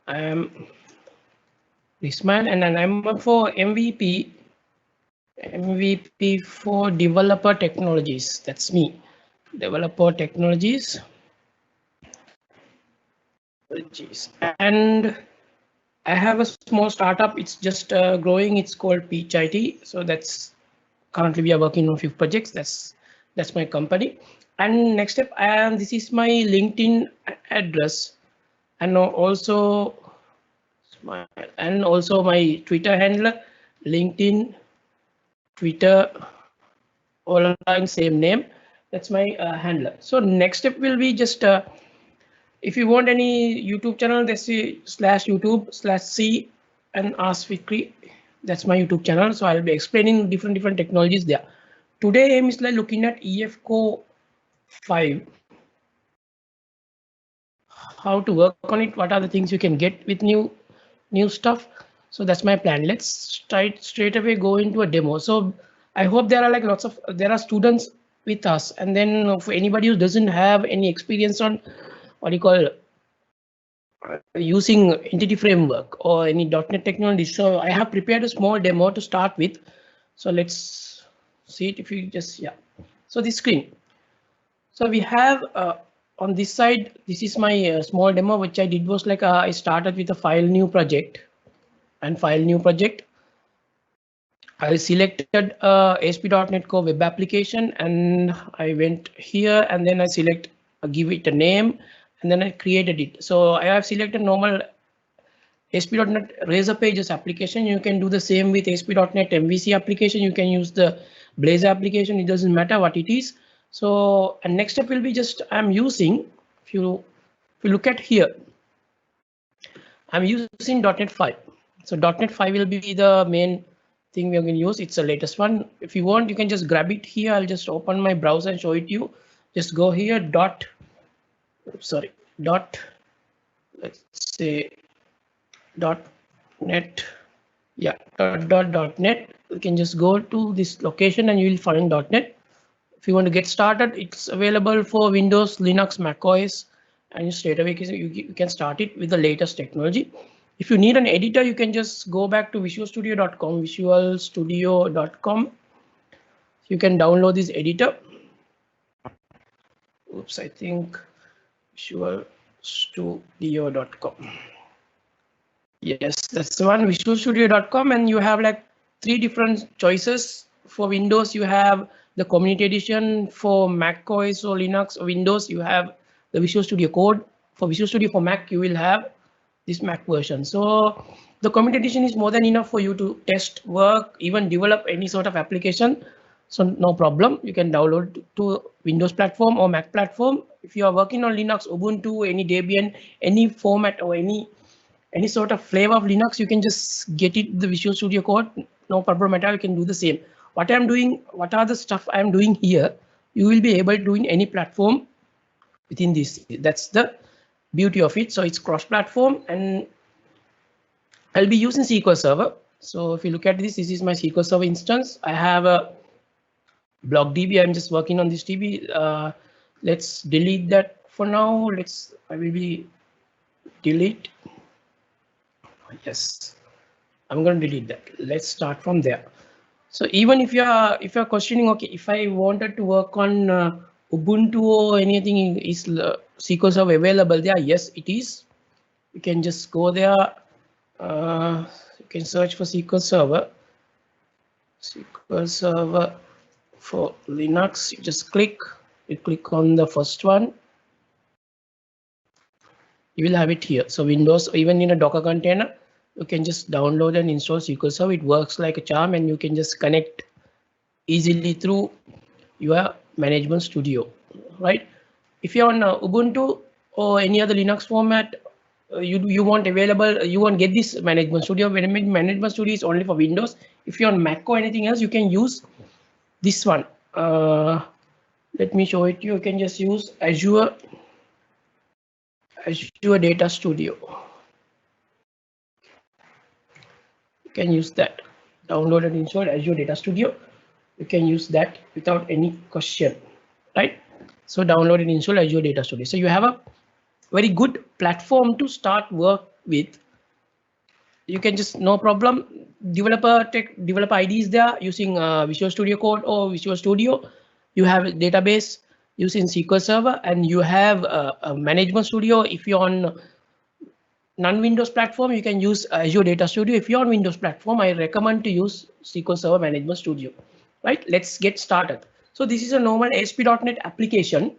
I am this man, and I'm up for MVP for developer technologies. That's me. Developer technologies. And I have a small startup. It's just growing. It's called Peach IT. So that's currently we are working on a few projects. That's my company. And next step, this is my LinkedIn address, and also my Twitter handle, LinkedIn, Twitter, all online same name. That's my handler. So next step will be just if you want any YouTube channel, that's /YouTube/C and Ask Fikri. That's my YouTube channel. So I'll be explaining different technologies there. Today I'm like looking at EFCO 5. How to work on it, what are the things you can get with new stuff. So that's my plan. Let's straight away go into a demo. So I hope there are like there are students with us, and then for anybody who doesn't have any experience on what you call using entity framework or any .NET technology, so I have prepared a small demo to start with. So let's see it. If you just so this screen, so we have on this side, this is my small demo which I did was like I started with a file new project, and file new project. I selected ASP.NET Core web application, and I went here and then I give it a name, and then I created it. So I have selected normal ASP.NET Razor Pages application. You can do the same with ASP.NET MVC application. You can use the Blazor application. It doesn't matter what it is. So and next step will be just I'm using, if you look at here, I'm using .NET 5. So .NET 5 will be the main thing we are going to use. It's the latest one. If you want, you can just grab it here. I'll just open my browser and show it to you. Just go here let's say .NET, .NET. You can just go to this location and you will find .NET. If you want to get started, it's available for Windows, Linux, Mac OS, and straight away you can start it with the latest technology. If you need an editor, you can just go back to visualstudio.com, visualstudio.com. You can download this editor. Oops, I think visualstudio.com. Yes, that's the one, visualstudio.com, and you have like 3 different choices. For Windows, you have the Community Edition. For Mac OS or Linux or Windows, you have the Visual Studio Code. For Visual Studio for Mac, you will have this Mac version. So the Community Edition is more than enough for you to test, work, even develop any sort of application. So no problem, you can download to Windows platform or Mac platform. If you are working on Linux, Ubuntu, any Debian, any format or any sort of flavor of Linux, you can just get it the Visual Studio Code. No problem at all. You can do the same. What I'm doing, what are the stuff I'm doing here, you will be able to do in any platform within this. That's the beauty of it. So it's cross-platform, and I'll be using SQL Server. So if you look at this is my SQL Server instance. I have a BlockDB. I'm just working on this DB. Let's delete that for now. I will be delete. Yes, I'm going to delete that. Let's start from there. So even if you're questioning, okay, if I wanted to work on Ubuntu or anything, is SQL Server available there? Yes, it is. You can just go there. You can search for SQL Server for Linux. You just click on the first one. You will have it here. So Windows, even in a Docker container, you can just download and install SQL Server. It works like a charm, and you can just connect easily through your management studio, right? If you're on Ubuntu or any other Linux format, you won't get this management studio. Management studio is only for Windows. If you're on Mac or anything else, you can use this one. Let me show it to you. You can just use Azure Data Studio. You can use that. Download and install Azure Data Studio. You can use that without any question, right? So download and install Azure Data Studio. So you have a very good platform to start work with, you can just no problem. Developer ID is there using Visual Studio Code or Visual Studio. You have a database using SQL Server, and you have a management studio. If you're on non-Windows platform, you can use Azure Data Studio. If you're on Windows platform, I recommend to use SQL Server Management Studio. Right, let's get started. So this is a normal ASP.NET application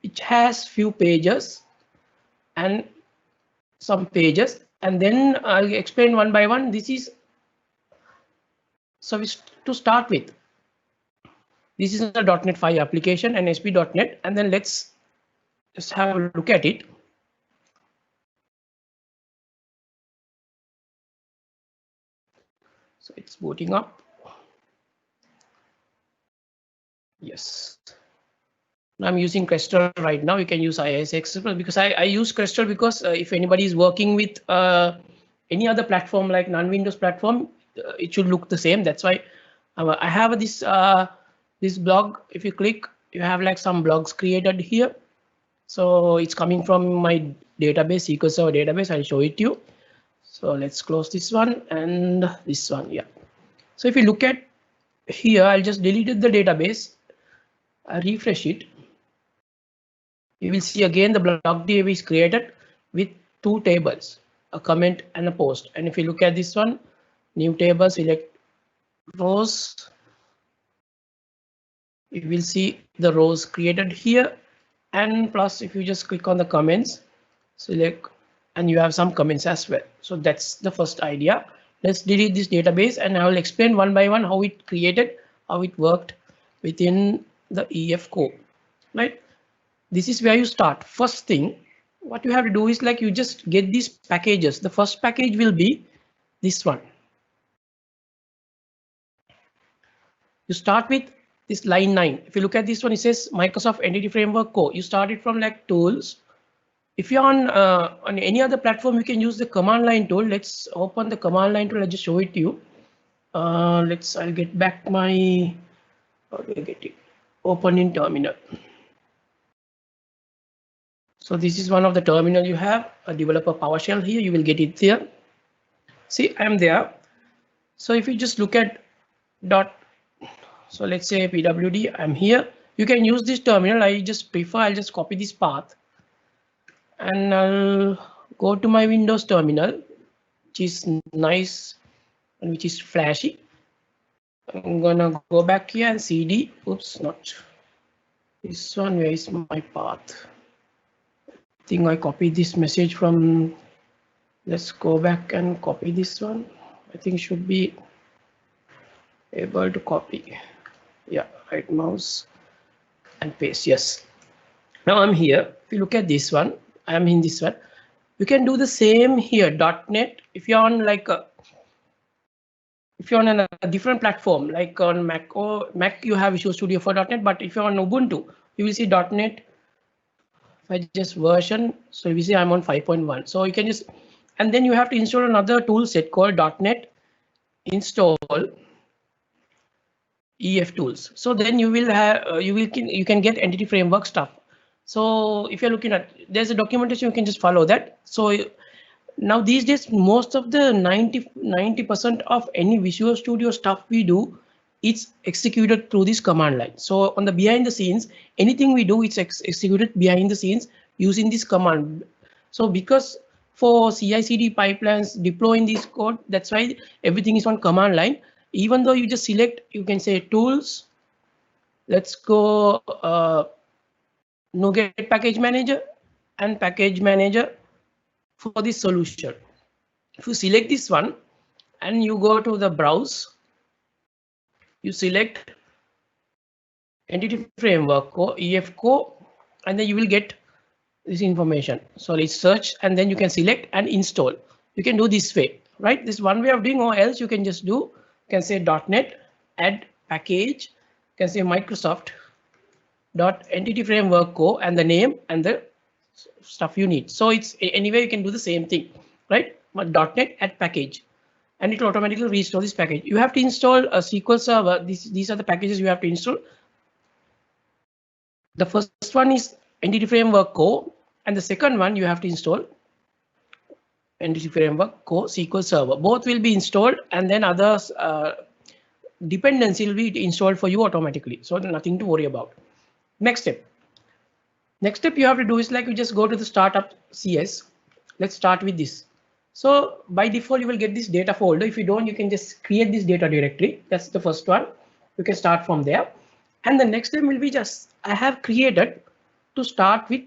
which has few pages and some pages, and then I'll explain one by one. This is, so to start with, this is a .NET 5 application and ASP.NET, and then let's just have a look at it. So it's booting up. Yes. I'm using Crystal right now. You can use IISx because I use Crystal because if anybody is working with any other platform like non-Windows platform, it should look the same. That's why I have this this blog. If you click, you have like some blogs created here. So it's coming from my database, SQL Server database. I'll show it to you. So let's close this one and this one. Yeah. So if you look at here, I'll just deleted the database. I refresh it. You will see again the blog div is created with two tables, a comment and a post. And if you look at this one, new table, select rows. You will see the rows created here. And plus, if you just click on the comments, select, and you have some comments as well. So that's the first idea. Let's delete this database, and I will explain one by one how it created, how it worked within the EF core, right? This is where you start. First thing, what you have to do is like you just get these packages. The first package will be this one. You start with this line 9. If you look at this one, it says Microsoft Entity Framework Core. You start it from like tools. If you're on any other platform, you can use the command line tool. Let's open the command line tool. I'll just show it to you. I'll get back my, how do I get it? Open in terminal. So this is one of the terminal you have, a developer PowerShell here, you will get it there. See, I'm there. So if you just look at so let's say pwd, I'm here. You can use this terminal. I just prefer, I'll just copy this path and I'll go to my Windows terminal, which is nice and which is flashy. I'm gonna go back here and cd, oops, not this one, where is my path? I think I copied this message from, let's go back and copy this one. I think should be able to copy. Yeah, right mouse and paste. Yes. Now I'm here. If you look at this one, I'm in this one. You can do the same here. .NET. If you're on like if you're on a different platform like on Mac or Mac, you have Visual Studio for .NET. But if you're on Ubuntu, you will see .NET. If I just version, so you see I'm on 5.1. So you can just, and then you have to install another tool set called .NET install EF tools. So then you will have you can get entity framework stuff. So if you're looking at, there's a documentation, you can just follow that. So now these days, most of the 90% of any Visual Studio stuff we do, it's executed through this command line. So on the behind the scenes, anything we do, it's executed behind the scenes using this command. So because for CI/CD pipelines deploying this code, that's why everything is on command line. Even though you just select, you can say tools. Let's go NuGet package manager and package manager for this solution. If you select this one and you go to the browse, you select entity framework core, EF core, and then you will get this information. So let's search and then you can select and install. You can do this way, right? This one way of doing, or else you can just do, you can say .NET add package, you can say Microsoft .entity framework core and the name and the stuff you need. So it's anyway, you can do the same thing, right? .NET add package, and it will automatically restore this package. You have to install a SQL Server. These are the packages you have to install. The first one is Entity Framework Core, and the second one you have to install entity framework, Core SQL Server. Both will be installed, and then others dependency will be installed for you automatically. So nothing to worry about. Next step. Next step you have to do is like you just go to the startup CS. Let's start with this. So by default, you will get this data folder. If you don't, you can just create this data directory. That's the first one. You can start from there. And the next step will be just I have created to start with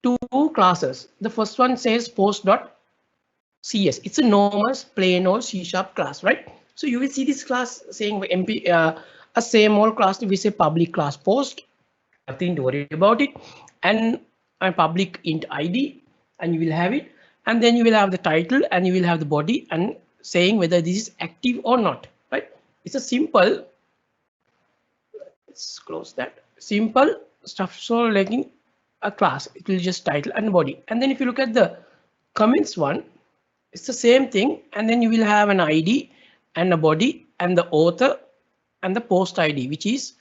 two classes. The first one says post.cs. It's a normal plain old C# class, right? So you will see this class saying MP a same old class. We say public class post. Nothing to worry about it. And a public int ID, and you will have it. And then you will have the title and you will have the body and saying whether this is active or not, right? It's a simple, let's close that, simple stuff. So like in a class, it will just title and body. And then if you look at the comments one, it's the same thing. And then you will have an ID and a body and the author and the post ID, which is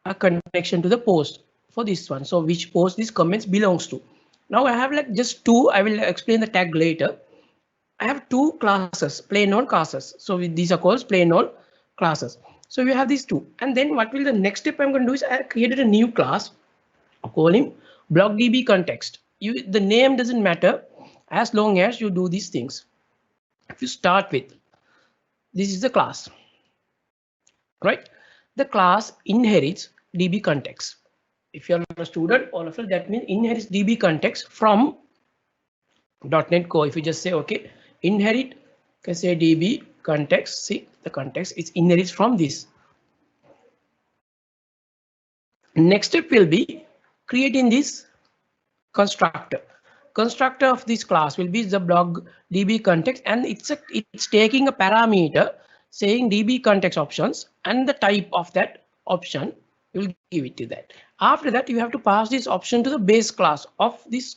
a connection to the post for this one. So which post this comments belongs to. Now I have like just two. I will explain the tag later. I have two classes, plain old classes. So these are called plain old classes. So we have these two. And then what will the next step I'm going to do is I created a new class. I'll call him BlockDB context. The name doesn't matter as long as you do these things. If you start with, this is the class, right? The class inherits DB context. If you're a student, all of it, that means inherits DB context from .NET Core. If you just say, okay, inherit, you can say DB context, see the context, it inherits from this. Next step will be creating this constructor. Constructor of this class will be the block DB context, and it's taking a parameter saying DB context options, and the type of that option will give it to that. After that, you have to pass this option to the base class of this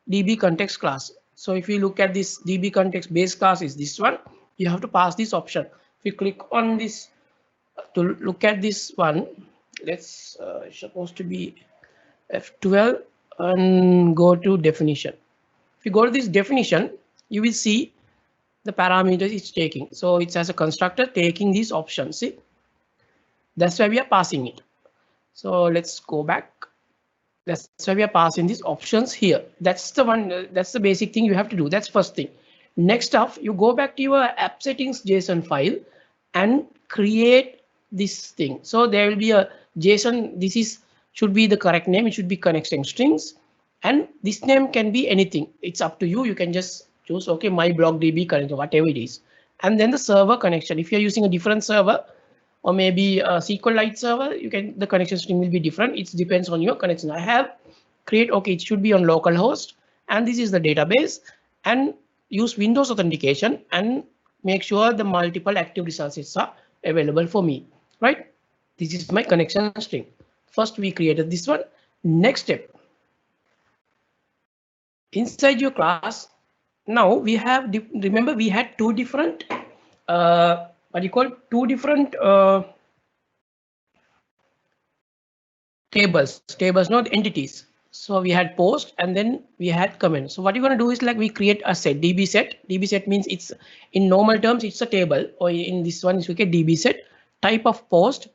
DB context class. So if you look at this DB context base class is this one, you have to pass this option. If you click on this to look at this one, let's it's supposed to be F12 and go to definition. If you go to this definition, you will see the parameters it's taking. So it's as a constructor taking these options. See, that's why we are passing it. So let's go back. That's why we are passing these options here. That's the one. That's the basic thing you have to do. That's first thing. Next up, you go back to your app settings JSON file and create this thing. So there will be a JSON. This should be the correct name. It should be connection strings, and this name can be anything. It's up to you. You can just choose okay, my BlockDB connection, whatever it is, and then the server connection. If you're using a different server, or maybe a SQLite server, the connection string will be different. It depends on your connection. I have create, okay, it should be on localhost, and this is the database, and use Windows authentication and make sure the multiple active resources are available for me, right? This is my connection string. First, we created this one. Next step, inside your class, now we have, remember we had two different two different tables, not entities. So we had post and then we had comment. So what you're going to do is like we create a set, DB set. DB set means it's in normal terms, it's a table, or in this one is we get DB set type of post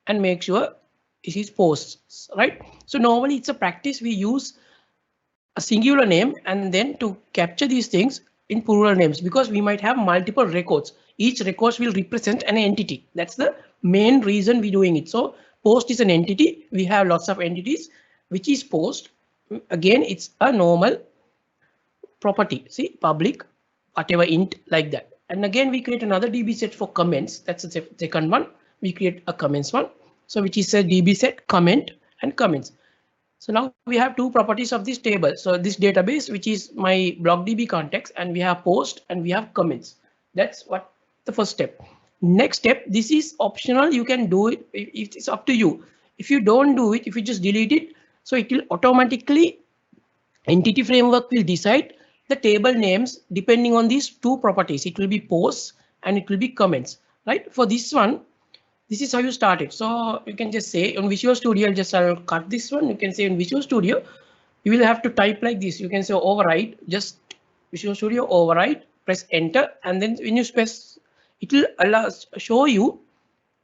and make sure it is posts, right? So normally it's a practice. We use a singular name and then to capture these things in plural names, because we might have multiple records. Each record will represent an entity. That's the main reason we're doing it. So post is an entity. We have lots of entities, which is post. Again, it's a normal property. See, public, whatever int like that. And again, we create another DB set for comments. That's the second one. We create a comments one. So which is a DB set comment and comments. So now we have two properties of this table. So this database, which is my BlockDB context, and we have post and we have comments. That's what the first step. Next step, this is optional. You can do it. It's up to you. If you don't do it, if you just delete it, so it will automatically, entity framework will decide the table names depending on these two properties. It will be posts and it will be comments, right? For this one, this is how you start it. So you can just say on Visual Studio, I'll cut this one. You can say in Visual Studio, you will have to type like this. You can say override, just Visual Studio override, press enter, and then when you press, it will show you,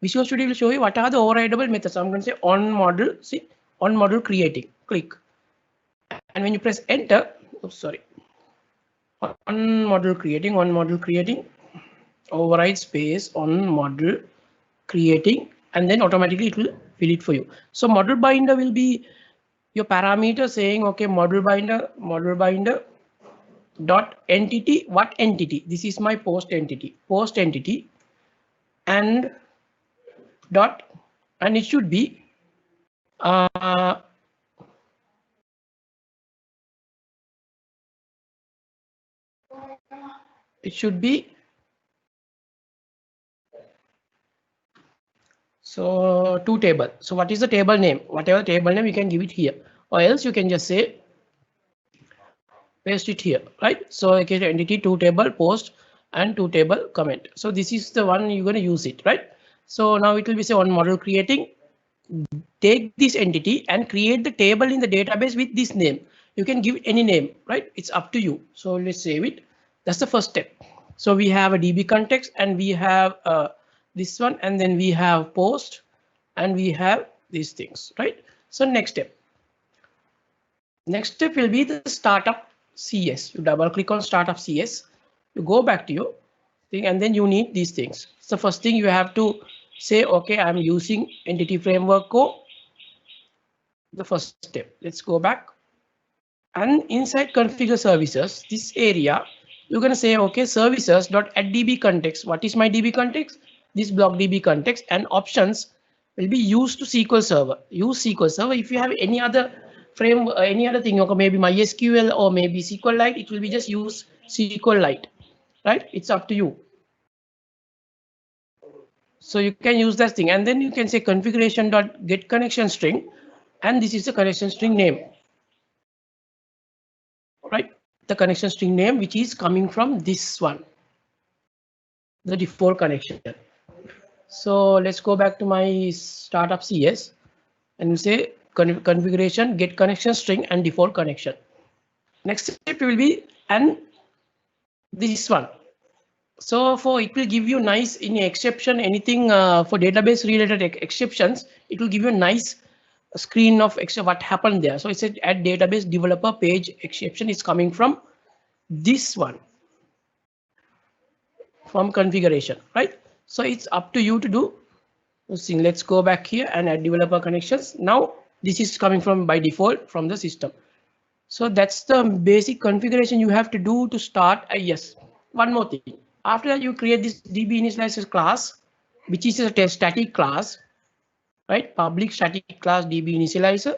Visual Studio will show you what are the overrideable methods. So I'm going to say on model, see, on model creating, click. And when you press enter, oh, sorry, on model creating, override space on model creating, and then automatically it will fill it for you. So model binder will be your parameter saying, okay, model binder dot entity, what entity? This is my post entity, and dot, and it should be it should be so to table. So what is the table name? Whatever table name you can give it here, or else you can just say paste it here, right? So okay, entity to table post and to table comment. So this is the one you're going to use it, right? So now it will be say on model creating, take this entity and create the table in the database with this name. You can give any name, right? It's up to you. So let's save it. That's the first step. So we have a DB context, and we have this one, and then we have post, and we have these things, right? So next step will be the startup CS. You double click on startup CS, you go back to your thing, and then you need these things. So first thing you have to say, okay, I'm using Entity Framework Core. The first step, let's go back, and inside configure services, this area you're going to say, okay, services dot add DB context. What is my DB context? This block DB context, and options will be used to SQL Server. Use SQL Server. If you have any other frame, any other thing, okay, maybe MySQL or maybe SQLite, it will be just use SQLite, right? It's up to you. So you can use that thing, and then you can say configuration dot get connection string, and this is the connection string name, right? The connection string name, which is coming from this one, the default connection. So let's go back to my startup CS and we say configuration get connection string and default connection. Next step will be, and this one. So for it will give you nice in exception, anything for database related exceptions, it will give you a nice screen of what happened there. So it said add database developer page exception is coming from this one, from configuration, right? So it's up to you to do. Let's go back here and add developer connections. Now this is coming from by default from the system. So that's the basic configuration you have to do to start. Yes, one more thing. After that, you create this DB initializer class, which is a static class, right? Public static class DB initializer,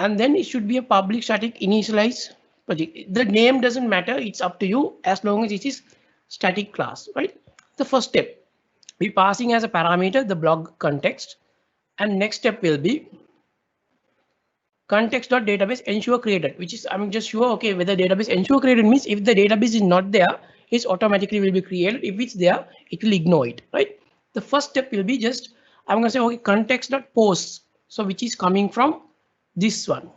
and then it should be a public static initialize project. The name doesn't matter. It's up to you as long as it is static class, right? The first step, we passing as a parameter the block context, and next step will be context.database ensure created, which is I'm just sure, okay, whether database ensure created means if the database is not there, it automatically will be created. If it's there, it will ignore it, right? The first step will be just I'm going to say, okay, context.post, so which is coming from this one,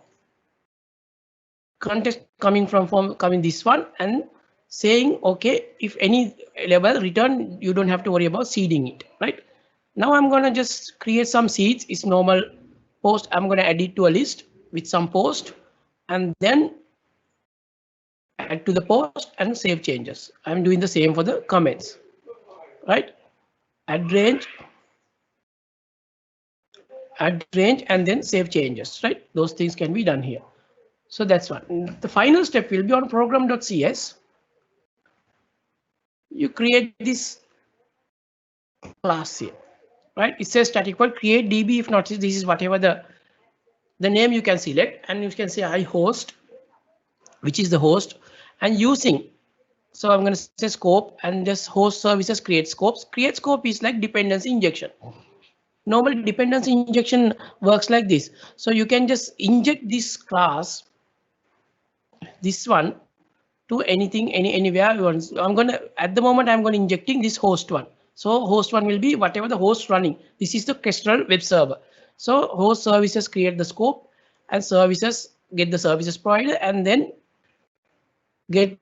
context coming from coming this one, and saying, okay, if any level return, you don't have to worry about seeding it, right? Now I'm going to just create some seeds. It's normal post. I'm going to add it to a list with some post, and then add to the post and save changes. I'm doing the same for the comments, right? Add range, and then save changes, right? Those things can be done here. So that's one. The final step will be on program.cs. You create this class here, right? It says static void create DB. If not, this is whatever the name you can select, and you can say I host, which is the host, and using. So I'm going to say scope, and this host services create scopes. Create scope is like dependency injection. Normal dependency injection works like this. So you can just inject this class, this one, to anything, anywhere you want. I'm going to, at the moment, I'm going to injecting this host one. So host one will be whatever the host running. This is the Kestrel web server. So host services create the scope, and services get the services provider, and then get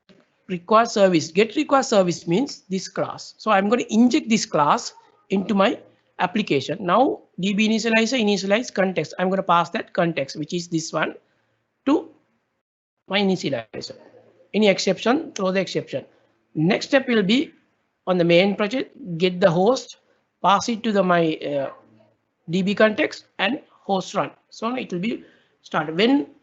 require service. Get require service means this class. So I'm going to inject this class into my application. Now DB initializer initialize context. I'm going to pass that context, which is this one, to my initializer. Any exception, throw the exception. Next step will be on the main project, get the host, pass it to the my DB context and host run. So it will be started.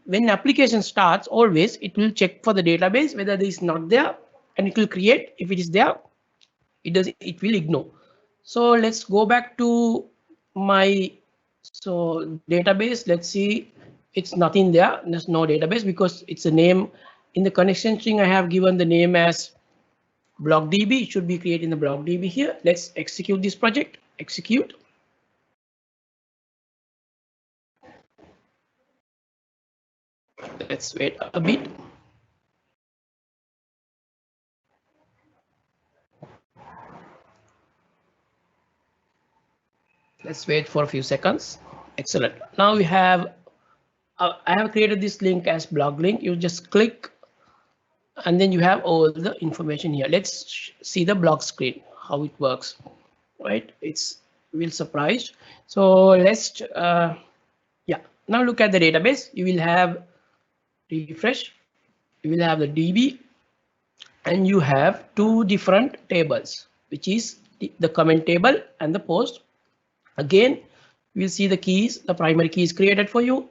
When application starts, always it will check for the database whether it is not there, and it will create. If it is there, it will ignore. So let's go back to my database. Let's see, it's nothing there. There's no database because it's a name in the connection string. I have given the name as blockdb. It should be created in the blockdb here. Let's execute this project. Execute. Let's wait a bit. Let's wait for a few seconds. Excellent. Now we have, I have created this link as blog link. You just click and then you have all the information here. Let's see the blog screen, how it works, right? It's will surprise. So let's, yeah, now look at the database. You will have refresh, you will have the DB, and you have two different tables, which is the comment table and the post. Again, we'll see the keys, the primary key is created for you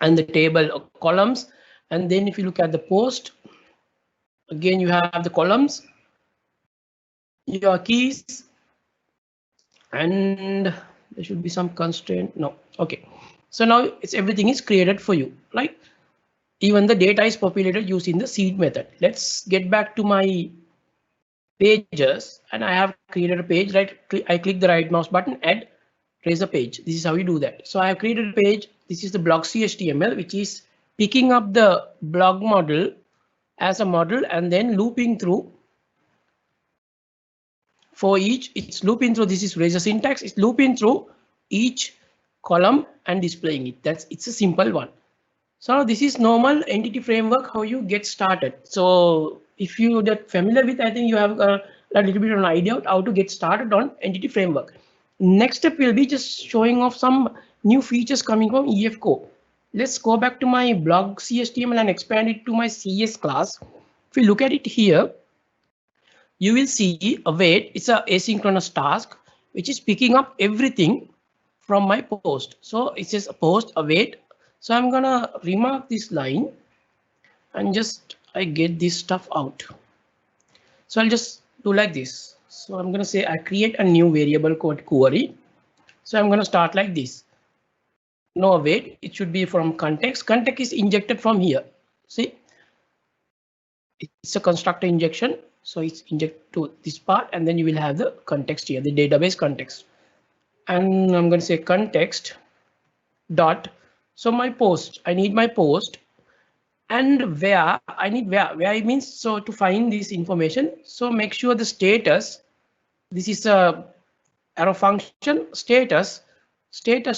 and the table columns. And then if you look at the post, again, you have the columns, your keys, and there should be some constraint. No. Okay. So now everything is created for you, right? Even the data is populated using the seed method. Let's get back to my pages, and I have created a page, right? I click the right mouse button, add, trace a page. This is how you do that. So I have created a page. This is the blog CHTML, which is picking up the blog model as a model and then looping through. For each, it's looping through. This is Razor syntax. It's looping through each column and displaying it. It's a simple one. So this is normal entity framework, how you get started. So if you get familiar with, I think you have a little bit of an idea of how to get started on entity framework. Next step will be just showing off some new features coming from EFCO. Let's go back to my blog CHTML and expand it to my CS class. If you look at it here, you will see await. It's a asynchronous task, which is picking up everything from my post. So it says post await. So I'm gonna remark this line and just I get this stuff out. So I'll just do like this. So I'm gonna say I create a new variable called query. So I'm gonna start like this. No await, it should be from context. Context is injected from here. See, it's a constructor injection. So it's inject to this part, and then you will have the context here, the database context. And I'm going to say context dot. So my post, I need my post, and where I need where it means, so to find this information. So make sure the status, this is a arrow function, status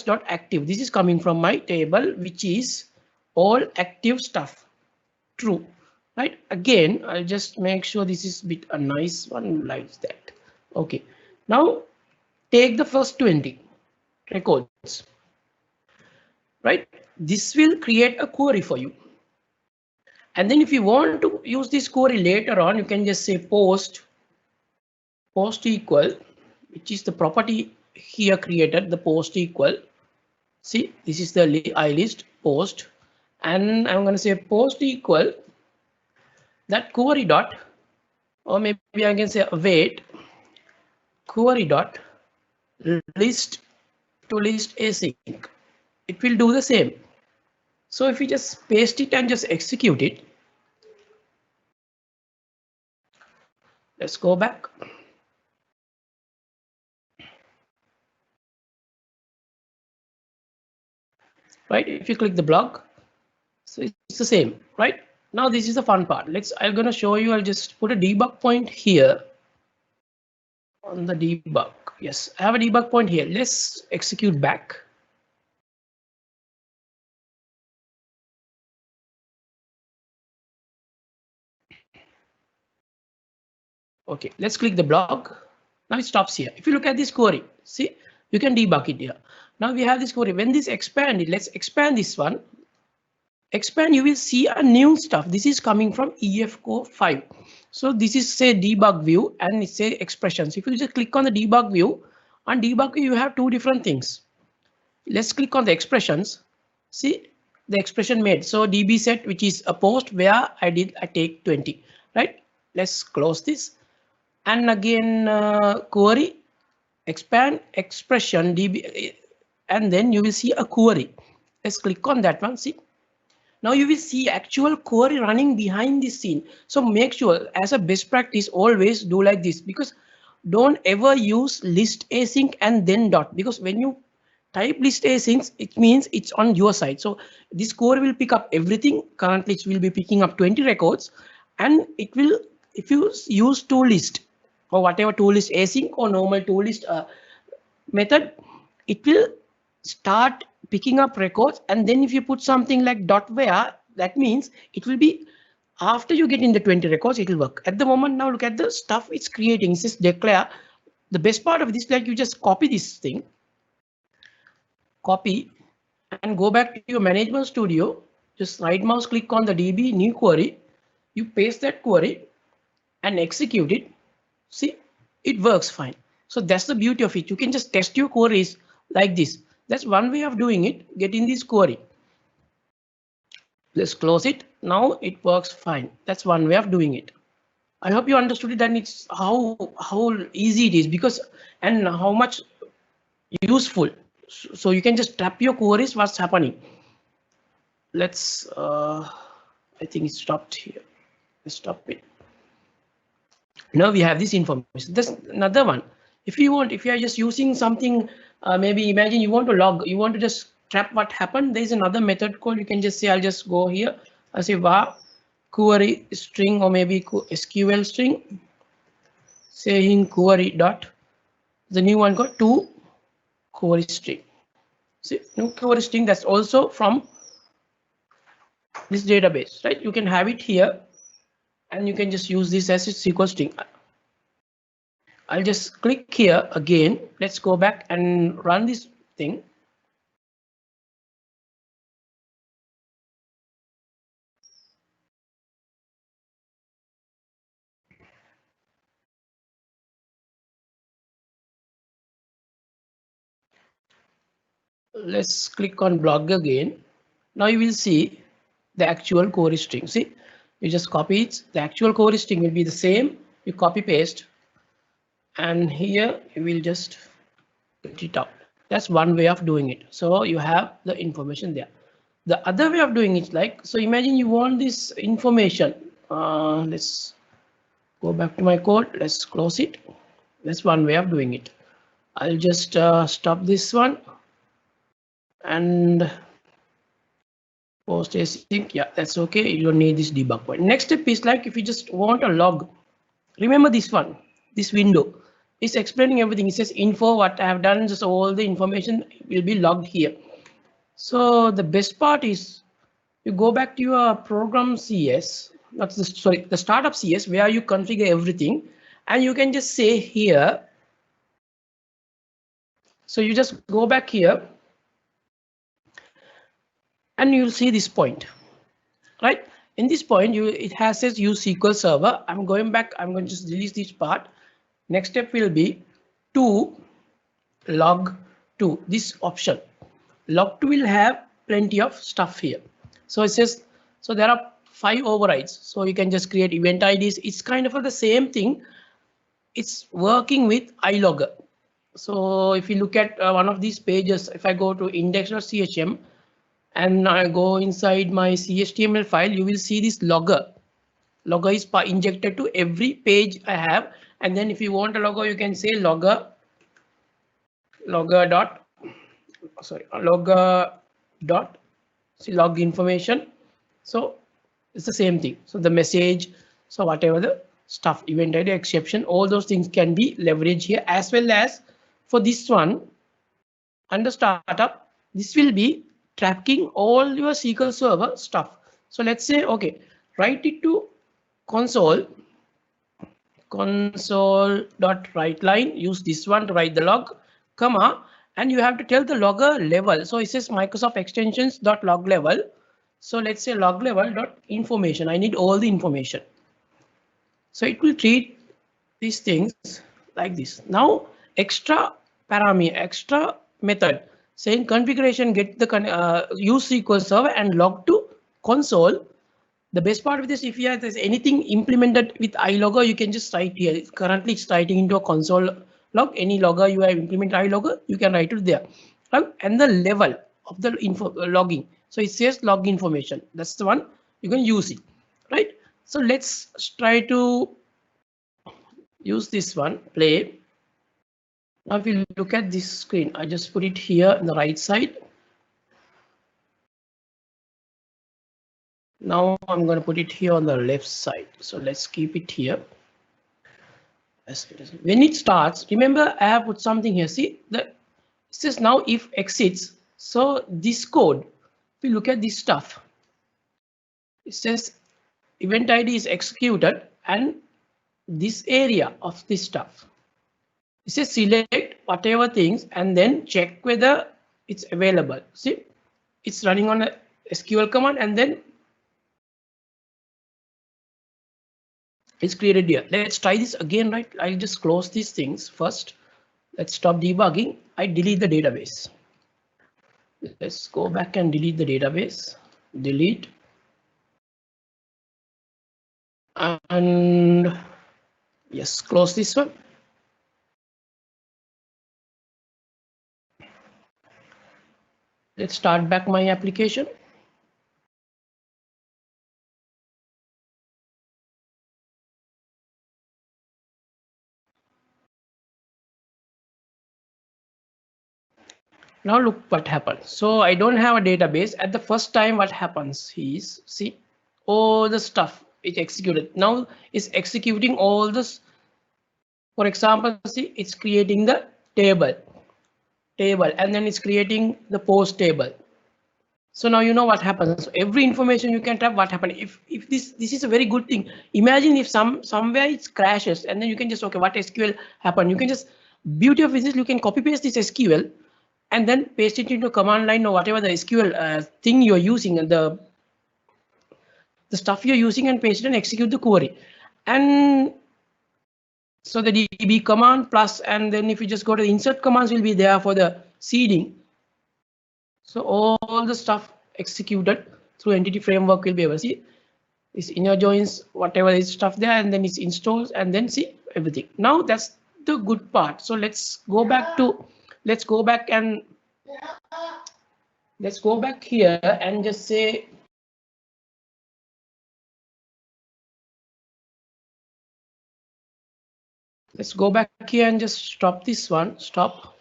dot active. This is coming from my table, which is all active stuff, true. Right, again, I'll just make sure this is a nice one like that. Okay, now take the first 20 records. Right, this will create a query for you. And then if you want to use this query later on, you can just say post equal, which is the property here created, the post equal. See, this is the I list post, and I'm going to say post equal that query dot, or maybe I can say await query dot list to list async. It will do the same. So if you just paste it and just execute it, let's go back. Right, if you click the blog, so it's the same, right? Now this is the fun part. I'm going to show you. I'll just put a debug point here on the debug. Yes, I have a debug point here. Let's execute back. Okay, let's click the blog. Now it stops here. If you look at this query, see, you can debug it here. Now we have this query. When this expanded, let's expand this one. Expand, you will see a new stuff. This is coming from EF Core 5. So this is say debug view and it's say expressions. If you just click on the debug view, on debug view, you have two different things. Let's click on the expressions. See the expression made. So DB set, which is a post where I take 20, right? Let's close this. And again, query, expand, expression, DB, and then you will see a query. Let's click on that one. See, now you will see actual query running behind the scene. So make sure, as a best practice, always do like this, because don't ever use list async and then dot, because when you type list async, it means it's on your side. So this query will pick up everything. Currently it will be picking up 20 records, and it will, if you use toList or whatever toList async or normal toList method, it will start picking up records. And then if you put something like dot where, that means it will be after you get in the 20 records, it will work. At the moment, now look at the stuff it's creating. It says declare. The best part of this, like you just copy this thing, copy, and go back to your management studio. Just right mouse click on the DB new query. You paste that query and execute it. See, it works fine. So that's the beauty of it. You can just test your queries like this. That's one way of doing it. Get in this query. Let's close it. Now it works fine. That's one way of doing it. I hope you understood it, and it's how easy it is, because and how much useful. So you can just tap your queries, what's happening. Let's I think it stopped here. Let's stop it. Now we have this information. There's another one. If you want, if you are just using something, maybe imagine you want to log, you want to just trap what happened. There's another method called, you can just say, I'll just go here. I'll say var query string, or maybe SQL string, saying query dot, the new one got to query string. See, new query string, that's also from this database, right? You can have it here, and you can just use this as a SQL string. I'll just click here again. Let's go back and run this thing. Let's click on blog again. Now you will see the actual query string. See, you just copy it. The actual query string will be the same. You copy paste, and here you will just get it out. That's one way of doing it. So you have the information there. The other way of doing it, like, so imagine you want this information. Let's go back to my code. Let's close it. That's one way of doing it. I'll just stop this one and post async. Yeah, that's okay. You don't need this debug point. Next step is, like, if you just want a log, remember this one, this window is explaining everything. It says info, what I have done, just all the information will be logged here. So the best part is you go back to your program CS, that's the startup CS, where you configure everything, and you can just say here. So you just go back here, and you'll see this point, right? In this point, it has says use SQL Server. I'm going back. I'm going to just delete this part. Next step will be to log to this option. Log to will have plenty of stuff here. So it says, so there are 5 overrides. So you can just create event IDs. It's kind of the same thing. It's working with iLogger. So if you look at one of these pages, if I go to index.chm and I go inside my CHTML file, you will see this logger. Logger is injected to every page I have. And then if you want a logger, you can say logger dot see log information. So it's the same thing. So the message, so whatever the stuff, event ID, exception, all those things can be leveraged here, as well as for this one under startup, this will be tracking all your SQL Server stuff. So let's say, okay, write it to console console.writeLine. Use this one to write the log, comma, and you have to tell the logger level. So it says Microsoft extensions dot log level. So let's say log level dot information. I need all the information. So it will treat these things like this. Now extra parameter, extra method saying configuration get the use SQL Server and log to console. The best part of this, if you have there's anything implemented with iLogger, you can just write here. Currently, it's writing into a console log. Any logger you have implemented iLogger, you can write it there. And the level of the info logging. So it says log information. That's the one you can use it, right? So let's try to use this one. Play. Now, if you look at this screen, I just put it here on the right side. Now I'm going to put it here on the left side. So let's keep it here. When it starts, remember I have put something here. See, it says now if exits. So this code, if you look at this stuff, it says event ID is executed and this area of this stuff. It says select whatever things and then check whether it's available. See, it's running on a SQL command and then it's created here. Let's try this again, right? I'll just close these things first. Let's stop debugging. I delete the database. Let's go back and delete the database. Delete. And yes, close this one. Let's start back my application. Now look what happens. So I don't have a database. At the first time, what happens is, see, all the stuff it executed. Now it's executing all this. For example, see, it's creating the table, and then it's creating the post table. So now you know what happens. Every information you can type what happened. If this is a very good thing. Imagine if somewhere it crashes and then you can just, okay, what SQL happened? You can just, beauty of this is you can copy paste this SQL and then paste it into command line or whatever the SQL thing you're using and the stuff you're using and paste it and execute the query. And so the DB command plus, and then if you just go to the insert commands will be there for the seeding. So all the stuff executed through entity framework will be able to see this inner joins, whatever is stuff there, and then it's installs and then see everything. Now that's the good part. So let's go back here and just say, let's go back here and just stop this one, stop.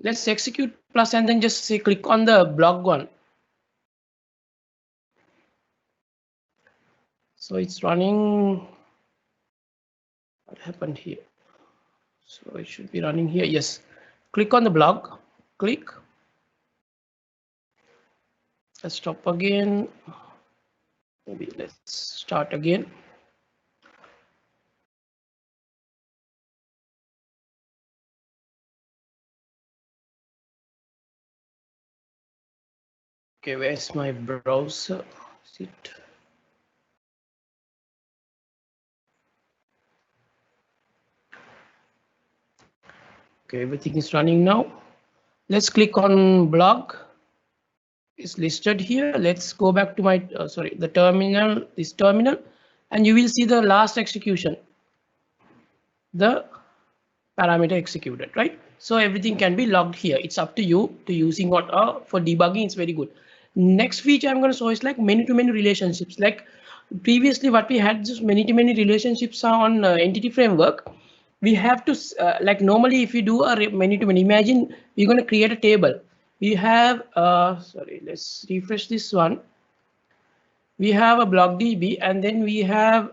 Let's execute plus and then just say click on the blog one. So it's running. What happened here? So it should be running here. Yes. Click on the blog. Click. Let's stop again. Maybe let's start again. Okay, where's my browser? Is it? Okay, everything is running now. Let's click on blog. It's listed here. Let's go back to my the terminal, this terminal, and you will see the last execution, the parameter executed, right? So everything can be logged here. It's up to you to using what for debugging. It's very good. Next feature I'm going to show is like many-to-many relationships. Like previously, what we had just many-to-many relationships on entity framework. We have to like normally if you do a many-to-many, imagine we're going to create a table. We have let's refresh this one. We have a blog DB and then we have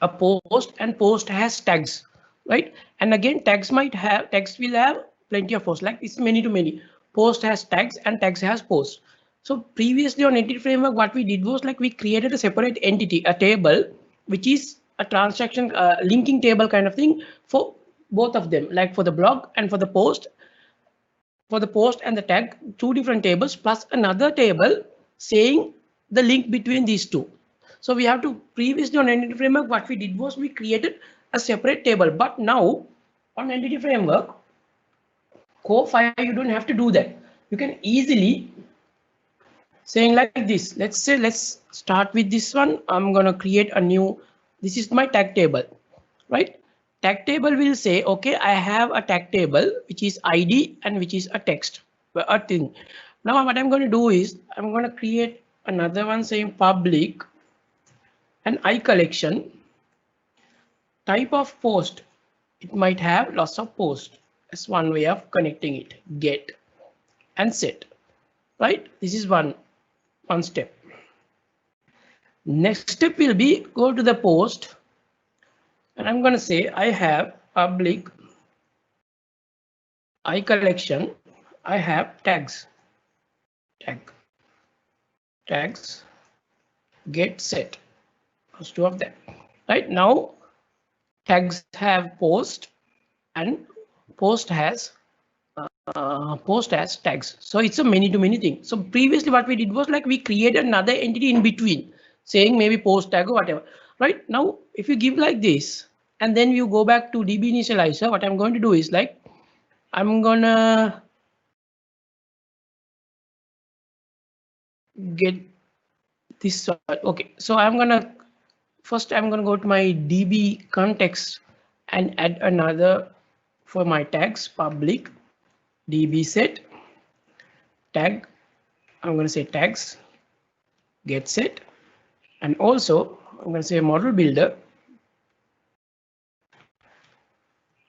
a post, and post has tags, right? And again, tags will have plenty of posts, like it's many to many. Post has tags and tags has post. So previously on entity framework, what we did was like we created a separate entity, a table, which is a transaction linking table kind of thing for both of them, like for the blog and for the post. For the post and the tag, two different tables plus another table saying the link between these two. So we have to previously on entity framework, what we did was we created a separate table, but now on entity framework, Core 5, you don't have to do that. You can easily saying like this. Let's say, let's start with this one. I'm going to create a new, this is my tag table, right? Tag table will say, okay, I have a tag table, which is ID and which is a text, a thing. Now what I'm going to do is I'm going to create another one saying public and I collection type of post. It might have lots of posts. That's one way of connecting it. Get and set, right? This is one step. Next step will be go to the post and I'm going to say I have public I collection. I have tags, tags, get set. Those two of them. Right now, tags have post and post has tags. So it's a many to many thing. So previously what we did was like we created another entity in between saying maybe post tag or whatever. Right now, if you give like this and then you go back to DB initializer, what I'm going to do is like I'm gonna get this one. Okay, so I'm gonna go to my DB context and add another for my tags, public DB set tag. I'm going to say tags get set, and also I'm going to say model builder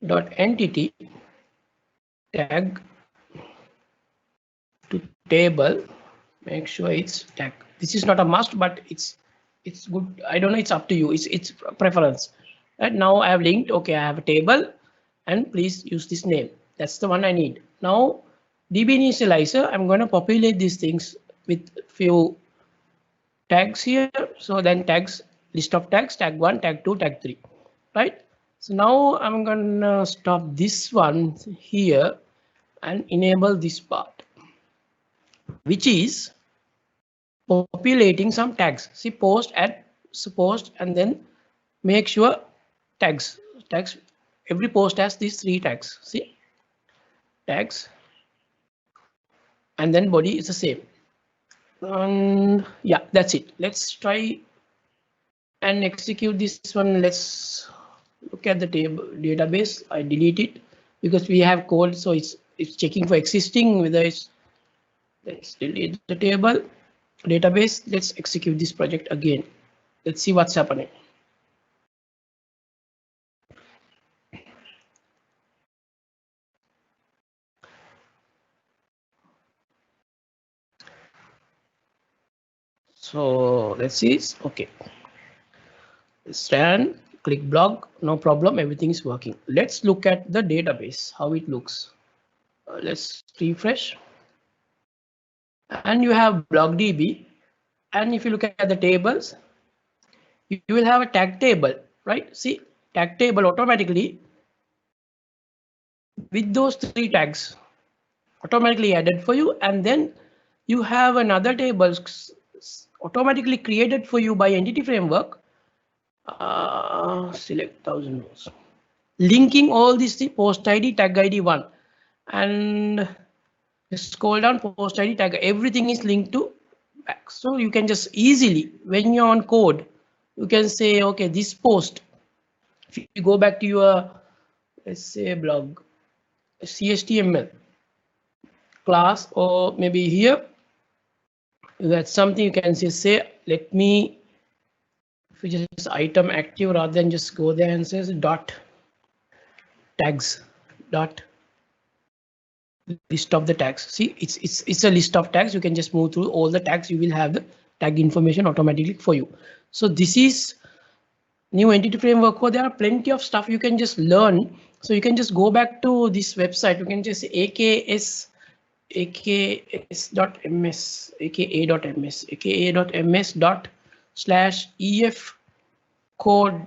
dot entity tag to table. Make sure it's tag. This is not a must, but it's good. I don't know. It's up to you. It's preference. Right now I have linked. Okay, I have a table, and please use this name. That's the one I need. Now DB initializer, I'm going to populate these things with few tags here. So then tags, list of tags, tag 1, tag 2, tag 3, right? So now I'm going to stop this one here and enable this part, which is populating some tags. See, post, add, post, and then make sure tags. Every post has these 3 tags. See, tags, and then body is the same. And yeah, that's it. Let's try and execute this one. Let's look at the table database. I delete it because we have code, so it's checking for existing whether it's. Let's delete the table database. Let's execute this project again. Let's see what's happening. So let's see. Okay. Let's run, click blog, no problem, everything is working. Let's look at the database, how it looks. Let's refresh. And you have BlogDB. And if you look at the tables, you will have a tag table, right? See, tag table automatically with those 3 tags automatically added for you. And then you have another table automatically created for you by entity framework. Select 1000 rows, linking all these post ID, tag ID 1, and scroll down, post ID, tag, everything is linked to back. So you can just easily, when you're on code, you can say, okay, this post, if you go back to your, let's say blog, CHTML class, or maybe here, that's something you can say, let me, if you just item active rather than just go there and says dot tags dot list of the tags. See, it's a list of tags. You can just move through all the tags. You will have the tag information automatically for you. So this is new entity framework. There are plenty of stuff you can just learn So you can just go back to this website. You can just aks.ms, aka.ms/ef code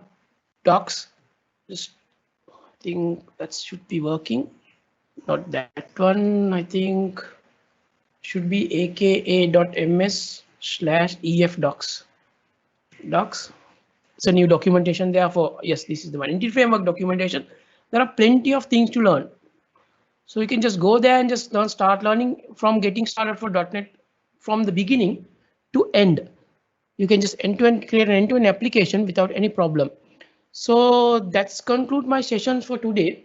docs. Just think that should be working. Not that one. I think should be aka.ms/ef docs. It's a new documentation there for, yes, this is the one. Entity framework documentation. There are plenty of things to learn. So you can just go there and just start learning from getting started for .NET from the beginning to end. You can just end-to-end create an end-to-end application without any problem. So that's conclude my sessions for today.